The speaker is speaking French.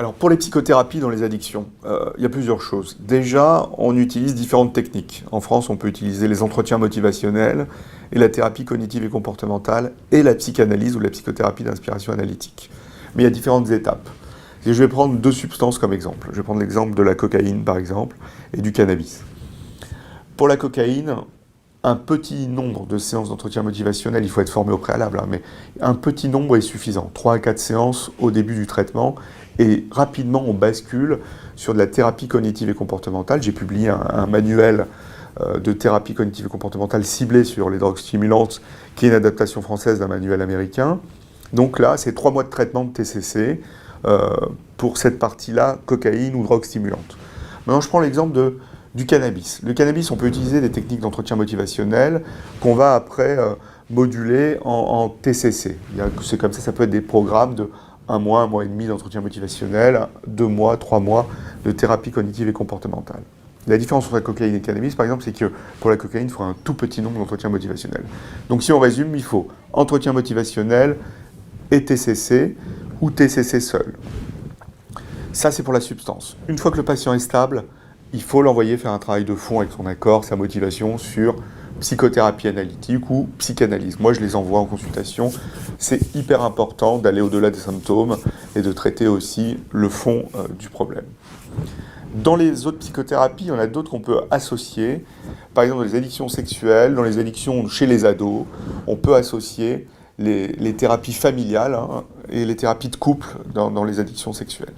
Alors pour les psychothérapies dans les addictions, il y a plusieurs choses. Déjà, on utilise différentes techniques. En France, on peut utiliser les entretiens motivationnels et la thérapie cognitive et comportementale et la psychanalyse ou la psychothérapie d'inspiration analytique. Mais il y a différentes étapes. Et je vais prendre deux substances comme exemple. Je vais prendre l'exemple de la cocaïne par exemple et du cannabis. Pour la cocaïne, un petit nombre de séances d'entretien motivationnel, il faut être formé au préalable, mais un petit nombre est suffisant. 3 à 4 séances au début du traitement et rapidement on bascule sur de la thérapie cognitive et comportementale. J'ai publié un manuel de thérapie cognitive et comportementale ciblé sur les drogues stimulantes qui est une adaptation française d'un manuel américain. Donc là, c'est 3 mois de traitement de TCC pour cette partie-là, cocaïne ou drogue stimulante. Maintenant, je prends l'exemple du cannabis. Le cannabis, on peut utiliser des techniques d'entretien motivationnel qu'on va après moduler en TCC. C'est comme ça peut être des programmes de 1 mois et demi d'entretien motivationnel, 2 mois, 3 mois de thérapie cognitive et comportementale. La différence entre la cocaïne et le cannabis, par exemple, c'est que pour la cocaïne, il faut un tout petit nombre d'entretiens motivationnels. Donc si on résume, il faut entretien motivationnel et TCC ou TCC seul. Ça, c'est pour la substance. Une fois que le patient est stable, il faut l'envoyer faire un travail de fond avec son accord, sa motivation sur psychothérapie analytique ou psychanalyse. Moi, je les envoie en consultation. C'est hyper important d'aller au-delà des symptômes et de traiter aussi le fond du problème. Dans les autres psychothérapies, il y en a d'autres qu'on peut associer. Par exemple, dans les addictions sexuelles, dans les addictions chez les ados, on peut associer les thérapies familiales et les thérapies de couple dans les addictions sexuelles.